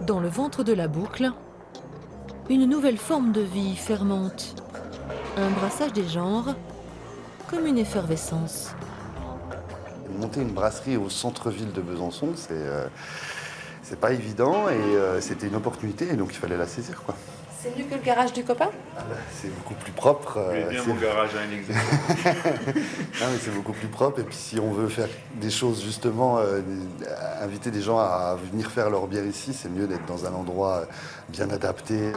Dans le ventre de la boucle, une nouvelle forme de vie fermente. Un brassage des genres, comme une effervescence. Monter une brasserie au centre-ville de Besançon, c'est pas évident et c'était une opportunité et donc il fallait la saisir, quoi. C'est mieux que le garage du copain? C'est beaucoup plus propre. Bien mon garage à un exemple. Non, mais c'est beaucoup plus propre et puis si on veut faire des choses justement, inviter des gens à venir faire leur bière ici, c'est mieux d'être dans un endroit bien adapté.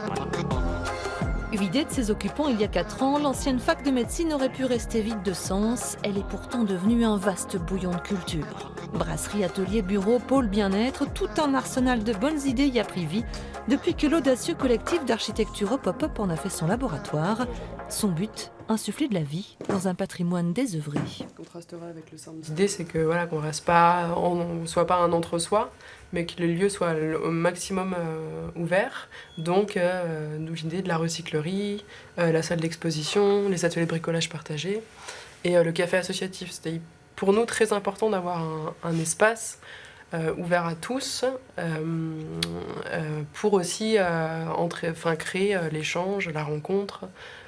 Vidée de ses occupants il y a 4 ans, l'ancienne fac de médecine aurait pu rester vide de sens. Elle est pourtant devenue un vaste bouillon de culture. Brasserie, atelier, bureau, pôle bien-être, tout un arsenal de bonnes idées y a pris vie depuis que l'audacieux collectif d'architecture au pop-up en a fait son laboratoire. Son but, insuffler de la vie dans un patrimoine désœuvré. Contrastera avec le centre. L'idée, c'est que voilà, qu'on reste pas, on soit pas un entre-soi, mais que le lieu soit au maximum ouvert. Donc, d'où l'idée de la recyclerie, la salle d'exposition, les ateliers de bricolage partagés et le café associatif. C'était pour nous très important d'avoir un espace ouvert à tous pour aussi créer l'échange, la rencontre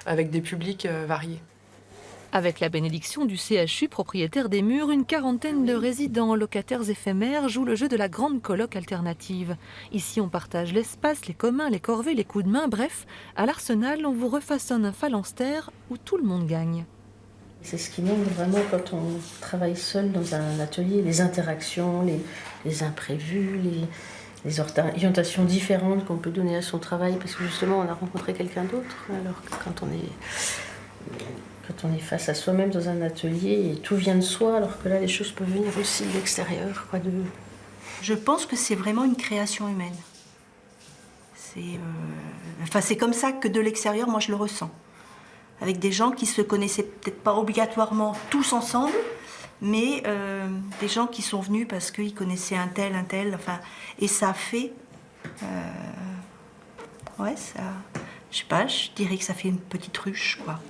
avec des publics variés. Avec la bénédiction du CHU, propriétaire des murs, une quarantaine de résidents locataires éphémères jouent le jeu de la grande coloc alternative. Ici, on partage l'espace, les communs, les corvées, les coups de main, bref, à l'Arsenal, on vous refaçonne un phalanstère où tout le monde gagne. C'est ce qui manque vraiment quand on travaille seul dans un atelier, les interactions, les imprévus, les orientations différentes qu'on peut donner à son travail parce que justement on a rencontré quelqu'un d'autre. Alors que quand on est face à soi-même dans un atelier et tout vient de soi, alors que là les choses peuvent venir aussi de l'extérieur. Je pense que c'est vraiment une création humaine. C'est comme ça que de l'extérieur, moi je le ressens. Avec des gens qui se connaissaient peut-être pas obligatoirement tous ensemble, mais des gens qui sont venus parce qu'ils connaissaient un tel, enfin, et ça a fait, je sais pas, je dirais que ça fait une petite ruche, quoi.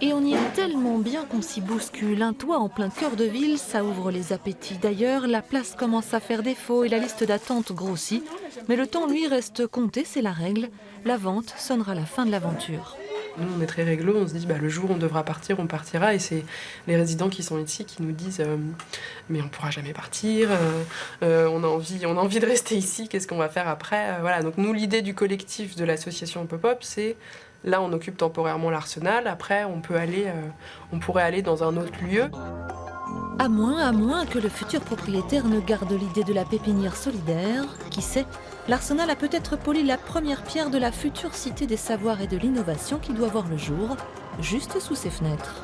Et on y est tellement bien qu'on s'y bouscule. Un toit en plein cœur de ville, ça ouvre les appétits. D'ailleurs, la place commence à faire défaut et la liste d'attente grossit. Mais le temps, lui, reste compté, c'est la règle. La vente sonnera la fin de l'aventure. Nous, on est très réglo, on se dit le jour où on devra partir, on partira. Et c'est les résidents qui sont ici qui nous disent mais on ne pourra jamais partir, on a envie de rester ici, qu'est-ce qu'on va faire après voilà. Donc nous, l'idée du collectif de l'association Pop-Up, c'est là, on occupe temporairement l'Arsenal. Après, on pourrait aller dans un autre lieu. À moins que le futur propriétaire ne garde l'idée de la pépinière solidaire. Qui sait, l'Arsenal a peut-être poli la première pierre de la future cité des savoirs et de l'innovation qui doit voir le jour, juste sous ses fenêtres.